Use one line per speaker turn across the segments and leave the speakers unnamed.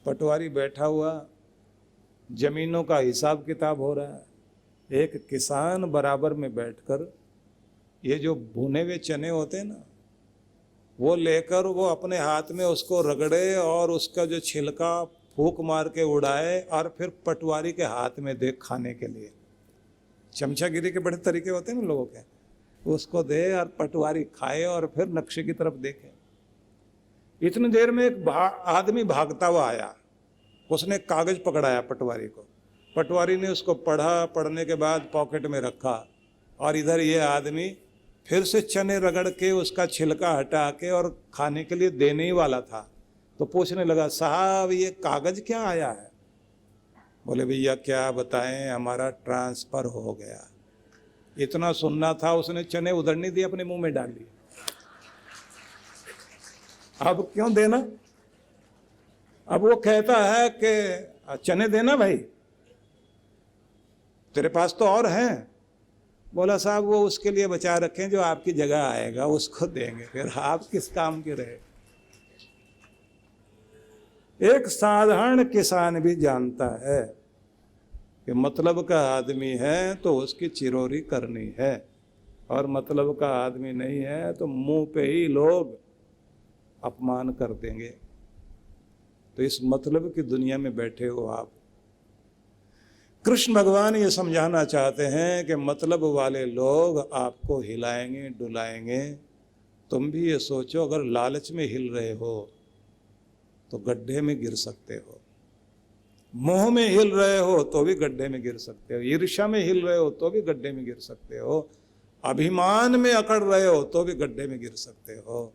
पटवारी बैठा हुआ, जमीनों का हिसाब किताब हो रहा है। एक किसान बराबर में बैठकर ये जो भुने हुए चने होते हैं ना, वो लेकर वो अपने हाथ में उसको रगड़े और उसका जो छिलका फूंक मार के उड़ाए और फिर पटवारी के हाथ में दे खाने के लिए। चमचागिरी के बड़े तरीके होते हैं ना लोगों के, उसको दे और पटवारी खाए और फिर नक्शे की तरफ देखे। इतनी देर में एक आदमी भागता हुआ आया, उसने कागज पकड़ाया पटवारी को। पटवारी ने उसको पढ़ा, पढ़ने के बाद पॉकेट में रखा और इधर ये आदमी फिर से चने रगड़ के उसका छिलका हटा के और खाने के लिए देने ही वाला था। तो पूछने लगा, साहब ये कागज क्या आया है? बोले, भैया क्या बताएं, हमारा ट्रांसफर हो गया। इतना सुनना था, उसने चने उधर नहीं दिए, अपने मुंह में डाल लिए। अब क्यों देना? अब वो कहता है कि चने देना भाई, तेरे पास तो और हैं। बोला, साहब वो उसके लिए बचा रखें जो आपकी जगह आएगा, उसको देंगे, फिर आप किस काम के रहे। एक साधारण किसान भी जानता है कि मतलब का आदमी है तो उसकी चिरौरी करनी है, और मतलब का आदमी नहीं है तो मुंह पे ही लोग अपमान कर देंगे। तो इस मतलब की दुनिया में बैठे हो आप। कृष्ण भगवान ये समझाना चाहते हैं कि मतलब वाले लोग आपको हिलाएंगे डुलाएंगे। तुम भी ये सोचो, अगर लालच में हिल रहे हो तो गड्ढे में गिर सकते हो, मोह में हिल रहे हो तो भी गड्ढे में गिर सकते हो, ईर्ष्या में हिल रहे हो तो भी गड्ढे में गिर सकते हो, अभिमान में अकड़ रहे हो तो भी गड्ढे में गिर सकते हो,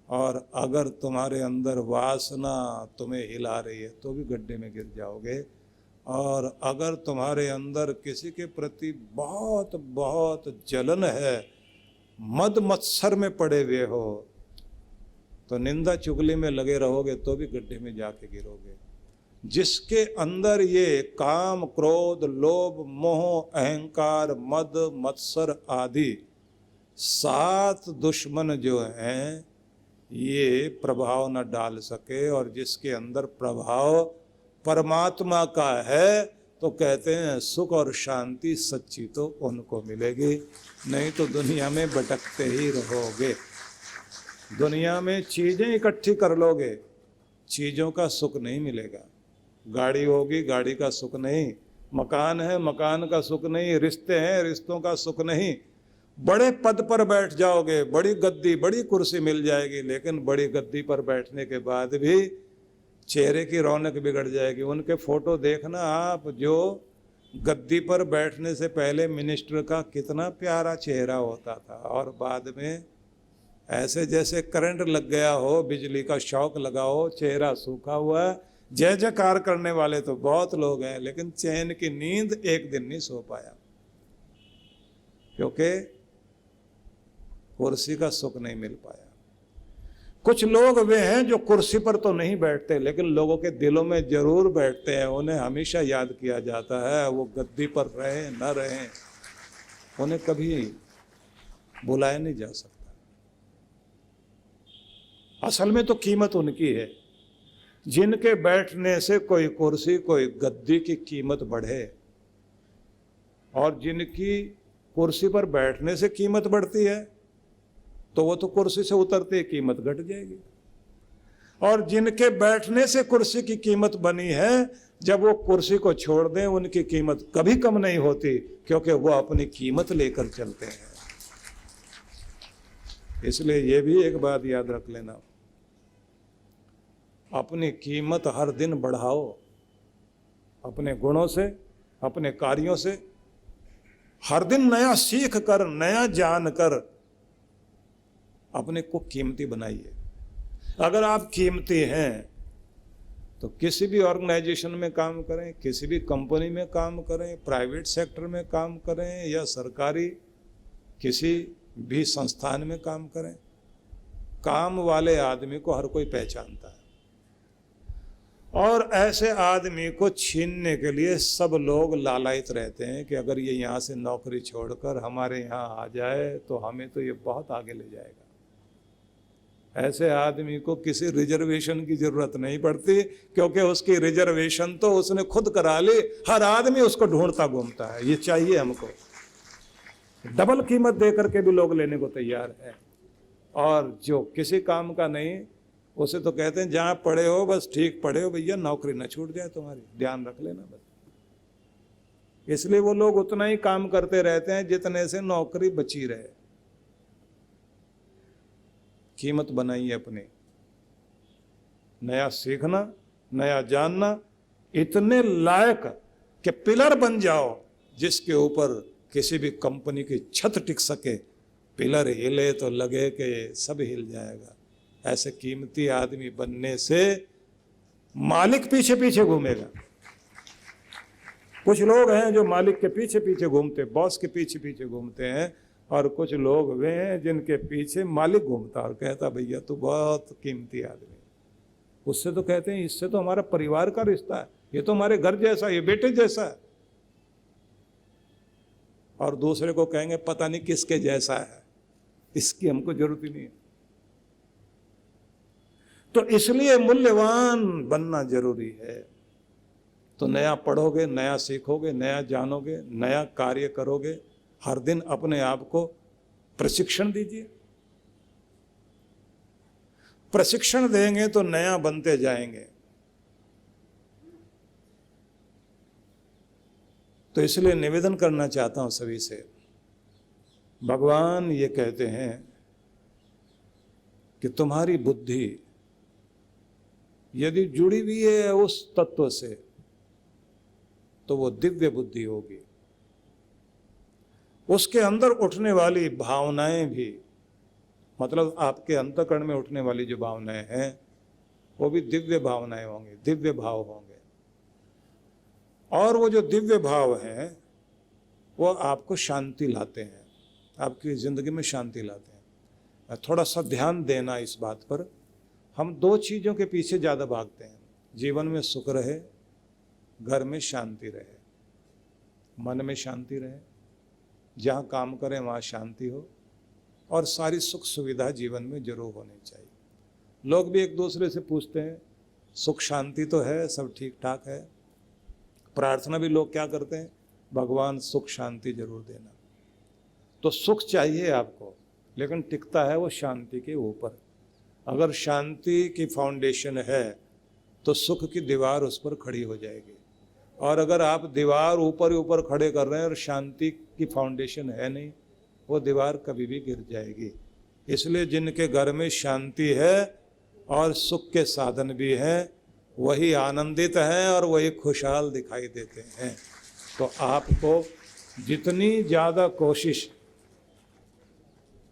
और अगर तुम्हारे अंदर वासना तुम्हें हिला रही है तो भी गड्ढे में गिर जाओगे। और अगर तुम्हारे अंदर किसी के प्रति बहुत बहुत जलन है, मद मत्सर में पड़े हुए हो, तो निंदा चुगली में लगे रहोगे तो भी गड्ढे में जाके गिरोगे। जिसके अंदर ये काम, क्रोध, लोभ, मोह, अहंकार, मद मत्सर आदि 7 दुश्मन जो हैं ये प्रभाव न डाल सके, और जिसके अंदर प्रभाव परमात्मा का है, तो कहते हैं सुख और शांति सच्ची तो उनको मिलेगी, नहीं तो दुनिया में भटकते ही रहोगे। दुनिया में चीजें इकट्ठी कर लोगे, चीजों का सुख नहीं मिलेगा। गाड़ी होगी, गाड़ी का सुख नहीं, मकान है, मकान का सुख नहीं, रिश्ते हैं, रिश्तों का सुख नहीं। बड़े पद पर बैठ जाओगे, बड़ी गद्दी, बड़ी कुर्सी मिल जाएगी, लेकिन बड़ी गद्दी पर बैठने के बाद भी चेहरे की रौनक बिगड़ जाएगी। उनके फोटो देखना आप, जो गद्दी पर बैठने से पहले मिनिस्टर का कितना प्यारा चेहरा होता था, और बाद में ऐसे जैसे करंट लग गया हो, बिजली का शॉक लगा हो, चेहरा सूखा हुआ है। जय जयकार करने वाले तो बहुत लोग हैं, लेकिन चैन की नींद एक दिन नहीं सो पाया, क्योंकि कुर्सी का सुख नहीं मिल पाया। कुछ लोग वे हैं जो कुर्सी पर तो नहीं बैठते, लेकिन लोगों के दिलों में जरूर बैठते हैं, उन्हें हमेशा याद किया जाता है। वो गद्दी पर रहे न रहे, उन्हें कभी बुलाया नहीं जा सकता। असल में तो कीमत उनकी है जिनके बैठने से कोई कुर्सी, कोई गद्दी की कीमत बढ़े, और जिनकी कुर्सी पर बैठने से कीमत बढ़ती है तो वो तो कुर्सी से उतरते ही कीमत घट जाएगी। और जिनके बैठने से कुर्सी की कीमत बनी है, जब वो कुर्सी को छोड़ दें उनकी कीमत कभी कम नहीं होती, क्योंकि वो अपनी कीमत लेकर चलते हैं। इसलिए ये भी एक बात याद रख लेना, अपनी कीमत हर दिन बढ़ाओ, अपने गुणों से, अपने कार्यों से। हर दिन नया सीख कर, नया जान कर अपने को कीमती बनाइए। अगर आप कीमती हैं तो किसी भी ऑर्गेनाइजेशन में काम करें, किसी भी कंपनी में काम करें, प्राइवेट सेक्टर में काम करें या सरकारी किसी भी संस्थान में काम करें, काम वाले आदमी को हर कोई पहचानता है। और ऐसे आदमी को छीनने के लिए सब लोग लालायित रहते हैं कि अगर ये यहाँ से नौकरी छोड़कर हमारे यहाँ आ जाए तो हमें तो ये बहुत आगे ले जाएगा। ऐसे आदमी को किसी रिजर्वेशन की जरूरत नहीं पड़ती, क्योंकि उसकी रिजर्वेशन तो उसने खुद करा ली। हर आदमी उसको ढूंढता घूमता है, ये चाहिए हमको। डबल कीमत दे करके भी लोग लेने को तैयार है। और जो किसी काम का नहीं, उसे तो कहते हैं जहां पढ़े हो बस ठीक पढ़े हो भैया, नौकरी न छूट जाए तुम्हारी, ध्यान रख लेना बस। इसलिए वो लोग उतना ही काम करते रहते हैं जितने से नौकरी बची रहे। कीमत बनाइए अपनी, नया सीखना, नया जानना, इतने लायक कि पिलर बन जाओ जिसके ऊपर किसी भी कंपनी की छत टिक सके। पिलर हिले तो लगे कि सब हिल जाएगा। ऐसे कीमती आदमी बनने से मालिक पीछे पीछे घूमेगा। कुछ लोग हैं जो मालिक के पीछे पीछे घूमते, बॉस के पीछे पीछे घूमते हैं, और कुछ लोग वे हैं जिनके पीछे मालिक घूमता और कहता भैया तू बहुत कीमती आदमी। उससे तो कहते हैं इससे तो हमारा परिवार का रिश्ता है, ये तो हमारे घर जैसा, ये बेटे जैसा है। और दूसरे को कहेंगे पता नहीं किसके जैसा है, इसकी हमको जरूरत ही नहीं है। तो इसलिए मूल्यवान बनना जरूरी है। तो नया पढ़ोगे, नया सीखोगे, नया जानोगे, नया कार्य करोगे। हर दिन अपने आप को प्रशिक्षण दीजिए। प्रशिक्षण देंगे तो नया बनते जाएंगे। तो इसलिए निवेदन करना चाहता हूं सभी से, भगवान ये कहते हैं कि तुम्हारी बुद्धि यदि जुड़ी हुई है उस तत्व से तो वो दिव्य बुद्धि होगी। उसके अंदर उठने वाली भावनाएं भी, मतलब आपके अंतःकरण में उठने वाली जो भावनाएं हैं वो भी दिव्य भावनाएं होंगी, दिव्य भाव होंगे। और वो जो दिव्य भाव हैं वो आपको शांति लाते हैं, आपकी जिंदगी में शांति लाते हैं। थोड़ा सा ध्यान देना इस बात पर। हम दो चीज़ों के पीछे ज़्यादा भागते हैं, जीवन में सुख रहे, घर में शांति रहे, मन में शांति रहे, जहाँ काम करें वहाँ शांति हो, और सारी सुख सुविधा जीवन में जरूर होनी चाहिए। लोग भी एक दूसरे से पूछते हैं सुख शांति तो है, सब ठीक ठाक है। प्रार्थना भी लोग क्या करते हैं, भगवान सुख शांति जरूर देना। तो सुख चाहिए आपको, लेकिन टिकता है वो शांति के ऊपर। अगर शांति की फाउंडेशन है तो सुख की दीवार उस पर खड़ी हो जाएगी। और अगर आप दीवार ऊपर ऊपर खड़े कर रहे हैं और शांति की फाउंडेशन है नहीं, वो दीवार कभी भी गिर जाएगी। इसलिए जिनके घर में शांति है और सुख के साधन भी हैं, वही आनंदित हैं और वही खुशहाल दिखाई देते हैं। तो आपको जितनी ज़्यादा कोशिश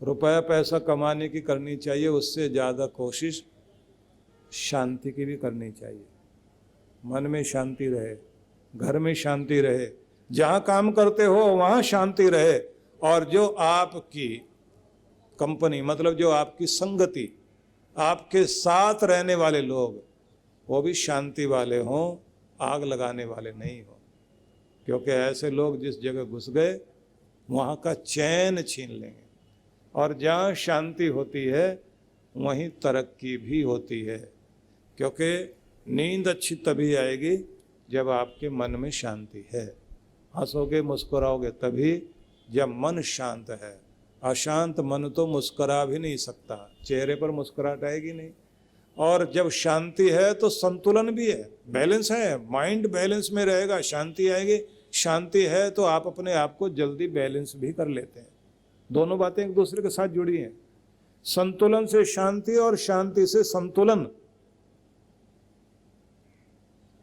रुपया पैसा कमाने की करनी चाहिए, उससे ज़्यादा कोशिश शांति की भी करनी चाहिए। मन में शांति रहे, घर में शांति रहे, जहाँ काम करते हो वहाँ शांति रहे, और जो आपकी कंपनी, मतलब जो आपकी संगति, आपके साथ रहने वाले लोग, वो भी शांति वाले हों, आग लगाने वाले नहीं हों। क्योंकि ऐसे लोग जिस जगह घुस गए वहाँ का चैन छीन लेंगे। और जहाँ शांति होती है वहीं तरक्की भी होती है। क्योंकि नींद अच्छी तभी आएगी जब आपके मन में शांति है। हंसोगे मुस्कुराओगे तभी जब मन शांत है। अशांत मन तो मुस्कुरा भी नहीं सकता, चेहरे पर मुस्कुराहट आएगी नहीं। और जब शांति है तो संतुलन भी है, बैलेंस है, माइंड बैलेंस में रहेगा, शांति आएगी। शांति है तो आप अपने आप को जल्दी बैलेंस भी कर लेते हैं। दोनों बातें एक दूसरे के साथ जुड़ी हैं, संतुलन से शांति और शांति से संतुलन।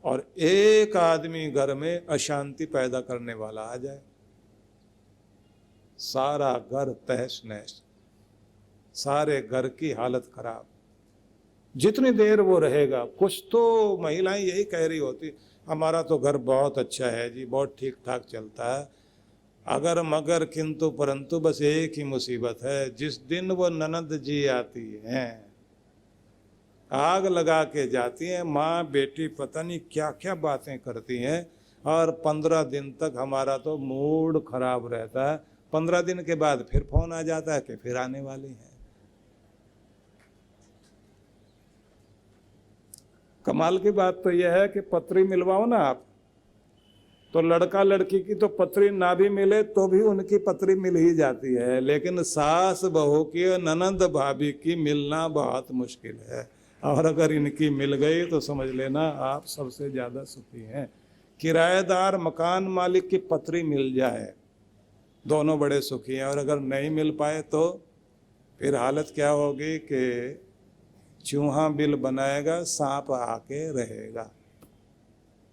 और एक आदमी घर में अशांति पैदा करने वाला आ जाए, सारा घर तहस नहस, सारे घर की हालत खराब। जितनी देर वो रहेगा, कुछ तो महिलाएं यही कह रही होती, हमारा तो घर बहुत अच्छा है जी, बहुत ठीक ठाक चलता है, अगर मगर किंतु परंतु बस एक ही मुसीबत है, जिस दिन वो ननद जी आती हैं आग लगा के जाती हैं। माँ बेटी पता नहीं क्या क्या बातें करती हैं, और 15 दिन तक हमारा तो मूड खराब रहता है। 15 दिन के बाद फिर फोन आ जाता है कि फिर आने वाली हैं। कमाल की बात तो यह है कि पत्री मिलवाओ ना आप, तो लड़का लड़की की तो पत्री ना भी मिले तो भी उनकी पत्री मिल ही जाती है, लेकिन सास बहू की और ननंद भाभी की मिलना बहुत मुश्किल है। और अगर इनकी मिल गई तो समझ लेना आप सबसे ज़्यादा सुखी हैं। किराएदार मकान मालिक की पत्री मिल जाए, दोनों बड़े सुखी हैं। और अगर नहीं मिल पाए तो फिर हालत क्या होगी कि चूहा बिल बनाएगा, सांप आके रहेगा।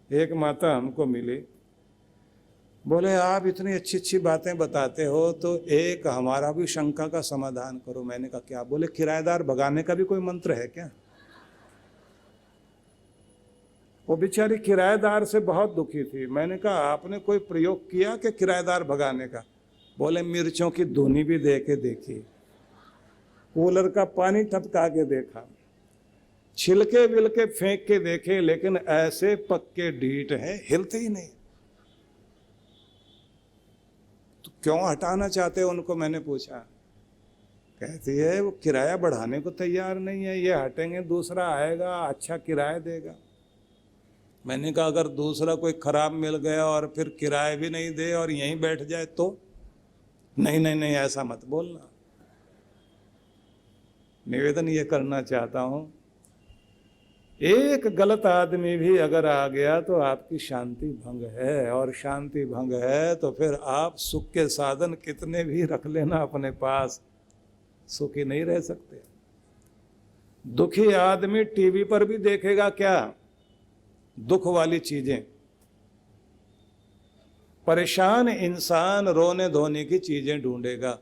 एक माता हमको मिली, बोले आप इतनी अच्छी अच्छी बातें बताते हो तो एक हमारा भी शंका का समाधान करो। मैंने कहा क्या? बोले किराएदार भगाने का भी कोई मंत्र है क्या? वो बेचारी किराएदार से बहुत दुखी थी। मैंने कहा आपने कोई प्रयोग किया कि किराएदार भगाने का? बोले मिर्चों की धुनी भी दे के देखी, कूलर का पानी टपका के देखा, छिलके विलके फेंक के देखे, लेकिन ऐसे पक्के ढीठ हैं, हिलते ही नहीं। तो क्यों हटाना चाहते हो उनको? मैंने पूछा। कहती है वो किराया बढ़ाने को तैयार नहीं है, ये हटेंगे दूसरा आएगा अच्छा किराया देगा। मैंने कहा अगर दूसरा कोई खराब मिल गया और फिर किराया भी नहीं दे और यहीं बैठ जाए तो? नहीं नहीं नहीं, ऐसा मत बोलना। निवेदन ये करना चाहता हूं, एक गलत आदमी भी अगर आ गया तो आपकी शांति भंग है, और शांति भंग है तो फिर आप सुख के साधन कितने भी रख लेना अपने पास, सुखी नहीं रह सकते। दुखी आदमी टीवी पर भी देखेगा क्या? दुख वाली चीजें। परेशान इंसान रोने धोने की चीजें ढूंढेगा।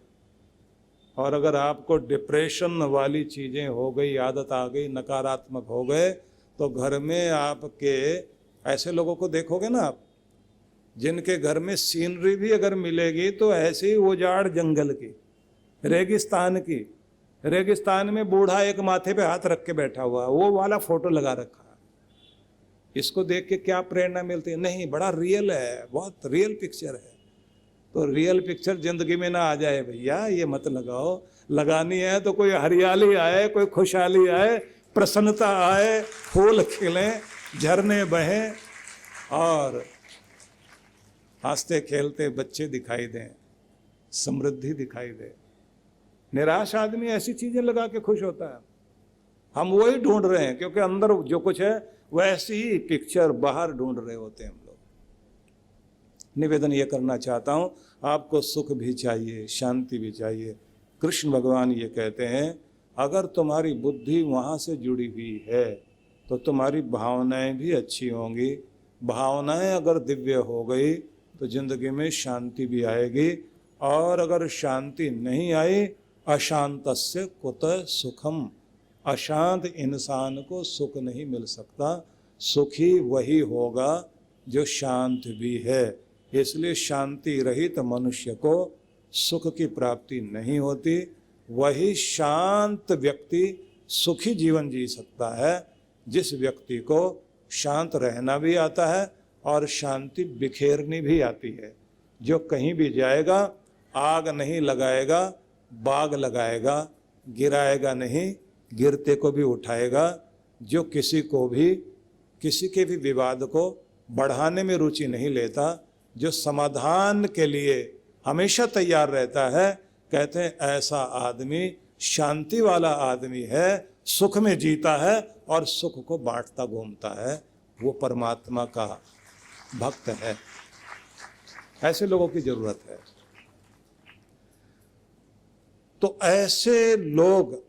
और अगर आपको डिप्रेशन वाली चीजें हो गई, आदत आ गई, नकारात्मक हो गए, तो घर में आपके ऐसे लोगों को देखोगे ना आप, जिनके घर में सीनरी भी अगर मिलेगी तो ऐसी उजाड़ जंगल की, रेगिस्तान की, रेगिस्तान में बूढ़ा एक माथे पे हाथ रख के बैठा हुआ, वो वाला फोटो लगा रखा। इसको देख के क्या प्रेरणा मिलती है? नहीं, बड़ा रियल है, बहुत रियल पिक्चर है। तो रियल पिक्चर जिंदगी में ना आ जाए भैया, ये मत लगाओ। लगानी है तो कोई हरियाली आए, कोई खुशहाली आए, प्रसन्नता आए, फूल खिलें, झरने बहें और हंसते खेलते बच्चे दिखाई दें, समृद्धि दिखाई दे। निराश आदमी ऐसी चीजें लगा के खुश होता है। हम वही ढूंढ रहे हैं, क्योंकि अंदर जो कुछ है वैसी ही पिक्चर बाहर ढूंढ रहे होते हैं हम लोग। निवेदन ये करना चाहता हूं, आपको सुख भी चाहिए, शांति भी चाहिए। कृष्ण भगवान ये कहते हैं, अगर तुम्हारी बुद्धि वहाँ से जुड़ी हुई है तो तुम्हारी भावनाएं भी अच्छी होंगी। भावनाएं अगर दिव्य हो गई तो जिंदगी में शांति भी आएगी। और अगर शांति नहीं आई, अशांतस्य कुतः सुखम, अशांत इंसान को सुख नहीं मिल सकता। सुखी वही होगा जो शांत भी है। इसलिए शांति रहित मनुष्य को सुख की प्राप्ति नहीं होती। वही शांत व्यक्ति सुखी जीवन जी सकता है, जिस व्यक्ति को शांत रहना भी आता है और शांति बिखेरनी भी आती है। जो कहीं भी जाएगा आग नहीं लगाएगा, बाग लगाएगा, गिराएगा नहीं, गिरते को भी उठाएगा। जो किसी के भी विवाद को बढ़ाने में रुचि नहीं लेता, जो समाधान के लिए हमेशा तैयार रहता है, कहते हैं ऐसा आदमी शांति वाला आदमी है, सुख में जीता है और सुख को बांटता घूमता है, वो परमात्मा का भक्त है। ऐसे लोगों की जरूरत है। तो ऐसे लोग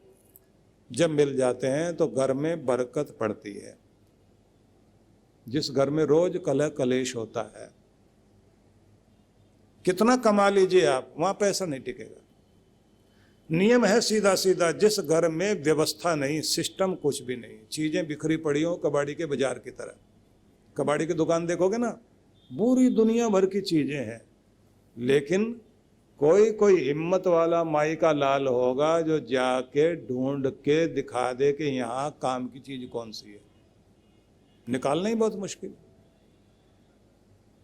जब मिल जाते हैं तो घर में बरकत पड़ती है। जिस घर में रोज कलह कलेश होता है, कितना कमा लीजिए आप, वहां पैसा नहीं टिकेगा। नियम है सीधा सीधा, जिस घर में व्यवस्था नहीं, सिस्टम कुछ भी नहीं, चीजें बिखरी पड़ी हो कबाड़ी के बाजार की तरह। कबाड़ी की दुकान देखोगे ना, पूरी दुनिया भर की चीजें हैं, लेकिन कोई हिम्मत वाला माई का लाल होगा जो जाके ढूंढ के दिखा दे कि यहाँ काम की चीज कौन सी है। निकालना ही बहुत मुश्किल।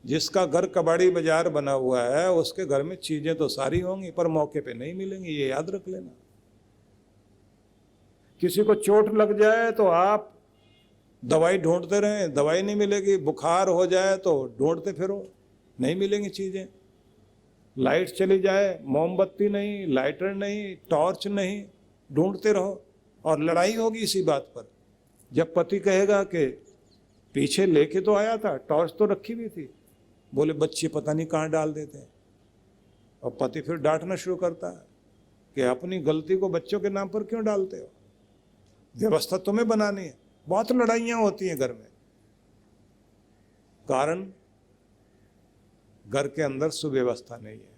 जिसका घर कबाड़ी बाजार बना हुआ है उसके घर में चीजें तो सारी होंगी पर मौके पे नहीं मिलेंगी, ये याद रख लेना। किसी को चोट लग जाए तो आप दवाई ढूंढते रहें, दवाई नहीं मिलेगी। बुखार हो जाए तो ढूंढते फिरो, नहीं मिलेंगी चीजें। लाइट चली जाए, मोमबत्ती नहीं, लाइटर नहीं, टॉर्च नहीं, ढूंढते रहो। और लड़ाई होगी इसी बात पर। जब पति कहेगा कि पीछे लेके तो आया था, टॉर्च तो रखी हुई थी, बोले बच्चे पता नहीं कहाँ डाल देते हैं। और पति फिर डांटना शुरू करता है कि अपनी गलती को बच्चों के नाम पर क्यों डालते हो, व्यवस्था तुम्हें बनानी है। बहुत लड़ाइयां होती हैं घर में, कारण घर के अंदर सुव्यवस्था नहीं है।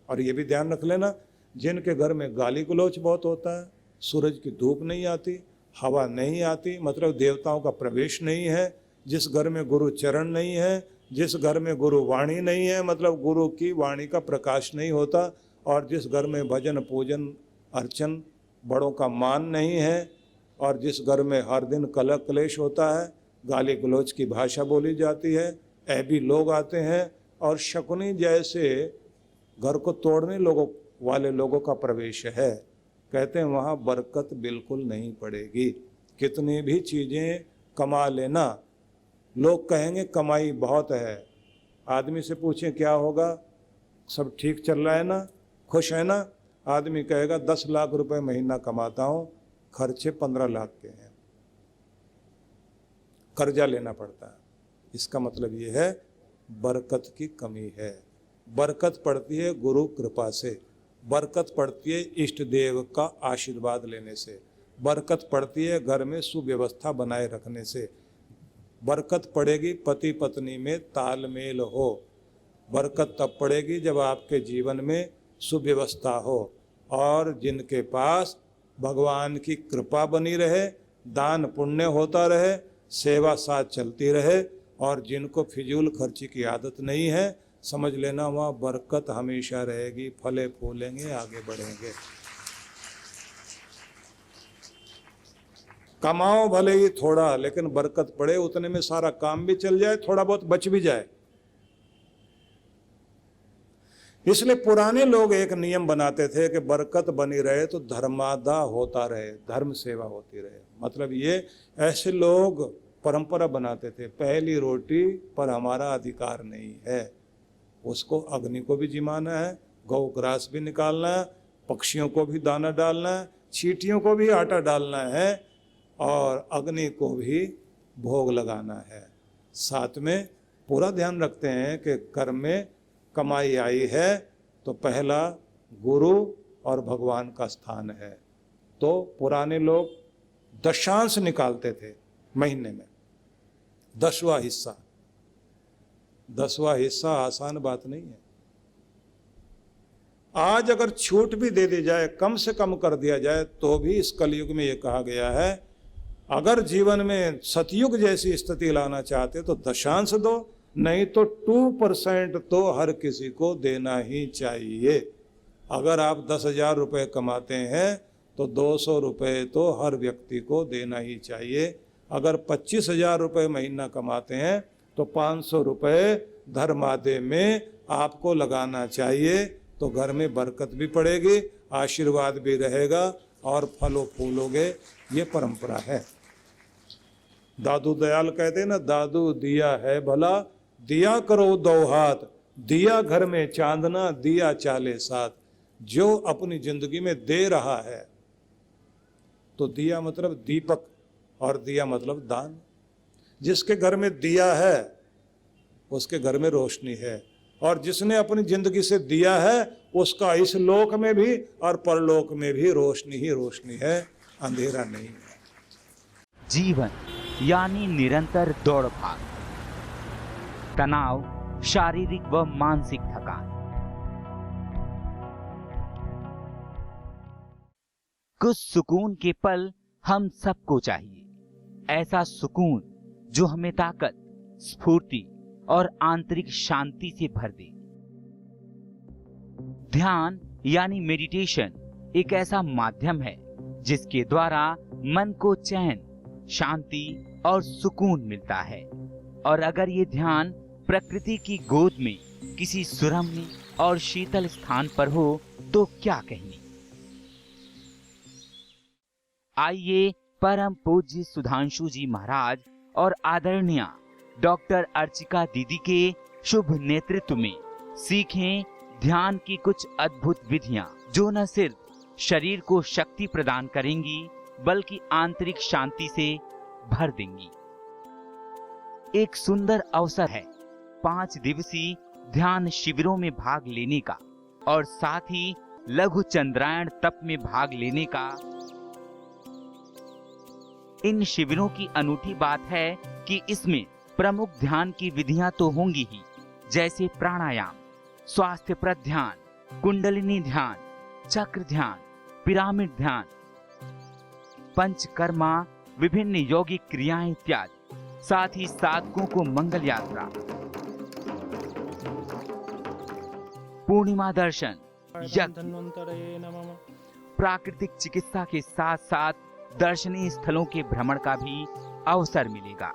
और ये भी ध्यान रख लेना, जिनके घर में गाली गलौच बहुत होता है, सूरज की धूप नहीं आती, हवा नहीं आती, मतलब देवताओं का प्रवेश नहीं है, जिस घर में गुरु चरण नहीं है, जिस घर में गुरु वाणी नहीं है, मतलब गुरु की वाणी का प्रकाश नहीं होता, और जिस घर में भजन पूजन अर्चन बड़ों का मान नहीं है, और जिस घर में हर दिन कलह क्लेश होता है, गाली गलौच की भाषा बोली जाती है, ऐबी लोग आते हैं, और शकुनी जैसे घर को तोड़ने वाले लोगों का प्रवेश है, कहते हैं वहाँ बरकत बिल्कुल नहीं पड़ेगी। कितनी भी चीज़ें कमा लेना, लोग कहेंगे कमाई बहुत है। आदमी से पूछें क्या होगा, सब ठीक चल रहा है ना, खुश है ना, आदमी कहेगा 10 लाख रुपए महीना कमाता हूँ, खर्चे 15 लाख के हैं, कर्जा लेना पड़ता है। इसका मतलब ये है बरकत की कमी है। बरकत पड़ती है गुरु कृपा से, बरकत पड़ती है इष्ट देव का आशीर्वाद लेने से, बरकत पड़ती है घर में सुव्यवस्था बनाए रखने से, बरकत पड़ेगी पति पत्नी में तालमेल हो, बरकत तब पड़ेगी जब आपके जीवन में सुव्यवस्था हो, और जिनके पास भगवान की कृपा बनी रहे, दान पुण्य होता रहे, सेवा साथ चलती रहे, और जिनको फिजूल खर्ची की आदत नहीं है, समझ लेना वहाँ बरकत हमेशा रहेगी, फले फूलेंगे, आगे बढ़ेंगे। कमाओ भले ही थोड़ा, लेकिन बरकत पड़े, उतने में सारा काम भी चल जाए, थोड़ा बहुत बच भी जाए। इसलिए पुराने लोग एक नियम बनाते थे कि बरकत बनी रहे तो धर्मादा होता रहे, धर्म सेवा होती रहे। मतलब ये ऐसे लोग परंपरा बनाते थे, पहली रोटी पर हमारा अधिकार नहीं है, उसको अग्नि को भी जिमाना है, गौ ग्रास भी निकालना है, पक्षियों को भी दाना डालना है, चींटियों को भी आटा डालना है, और अग्नि को भी भोग लगाना है। साथ में पूरा ध्यान रखते हैं कि घर में कमाई आई है तो पहला गुरु और भगवान का स्थान है। तो पुराने लोग दशांश निकालते थे महीने में, 10वां हिस्सा। 10वां हिस्सा आसान बात नहीं है। आज अगर छूट भी दे दी जाए, कम से कम कर दिया जाए, तो भी इस कलयुग में ये कहा गया है, अगर जीवन में सतयुग जैसी स्थिति लाना चाहते तो दशांश दो, नहीं तो 2% तो हर किसी को देना ही चाहिए। अगर आप 10,000 रुपये कमाते हैं तो 200 रुपये तो हर व्यक्ति को देना ही चाहिए। अगर 25,000 रुपये महीना कमाते हैं तो 500 रुपये धर्मादय में आपको लगाना चाहिए, तो घर में बरकत भी पड़ेगी, आशीर्वाद भी रहेगा और फलो फूलोगे। ये परंपरा है। दादू दयाल कहते हैं ना, दादू दिया है भला, दिया करो 2 हाथ, दिया घर में चांदना, दिया चाले साथ। जो अपनी जिंदगी में दे रहा है, तो दिया मतलब दीपक और दिया मतलब दान। जिसके घर में दिया है उसके घर में रोशनी है, और जिसने अपनी जिंदगी से दिया है उसका इस लोक में भी और परलोक में भी रोशनी ही रोशनी है, अंधेरा नहीं है।
जीवन यानी निरंतर दौड़ भाग, तनाव, शारीरिक व मानसिक थकान। कुछ सुकून के पल हम सबको चाहिए, ऐसा सुकून जो हमें ताकत, स्फूर्ति और आंतरिक शांति से भर दे। ध्यान यानी मेडिटेशन एक ऐसा माध्यम है जिसके द्वारा मन को चैन, शांति और सुकून मिलता है। और अगर ये ध्यान प्रकृति की गोद में किसी सुरम्य और शीतल स्थान पर हो तो क्या कहने। आइए परम पूज्य सुधांशु जी महाराज और आदरणीय डॉक्टर अर्चिका दीदी के शुभ नेतृत्व में सीखें ध्यान की कुछ अद्भुत विधियां, जो न सिर्फ शरीर को शक्ति प्रदान करेंगी बल्कि आंतरिक शांति से भर देंगी। एक सुंदर अवसर है 5 दिवसीय ध्यान शिविरों में भाग लेने का और साथ ही लघु चंद्रायण तप में भाग लेने का। इन शिविरों की अनूठी बात है कि इसमें प्रमुख ध्यान की विधियां तो होंगी ही, जैसे प्राणायाम, स्वास्थ्यप्रद ध्यान, कुंडलिनी ध्यान, चक्र ध्यान, पिरामिड ध्यान, पंचकर्मा, विभिन्न यौगिक क्रियाएं इत्यादि। साथ ही साधकों को मंगल यात्रा, पूर्णिमा दर्शन,
धन्वंतरये नमः।
प्राकृतिक चिकित्सा के साथ साथ दर्शनीय स्थलों के भ्रमण का भी अवसर मिलेगा।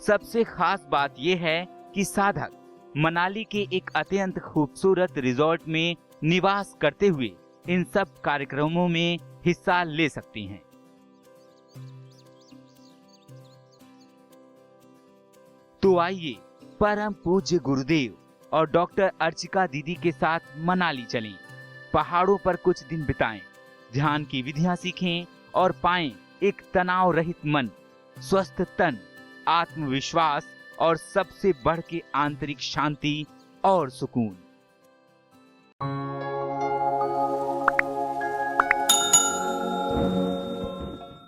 सबसे खास बात यह है कि साधक मनाली के एक अत्यंत खूबसूरत रिजॉर्ट में निवास करते हुए इन सब कार्यक्रमों में हिस्सा ले सकते हैं। तो आइए परम पूज्य गुरुदेव और डॉक्टर अर्चिका दीदी के साथ मनाली चलें, पहाड़ों पर कुछ दिन बिताएं, ध्यान की विधियां सीखें और पाएं एक तनाव रहित मन, स्वस्थ तन, आत्मविश्वास और सबसे बढ़ के आंतरिक शांति और सुकून।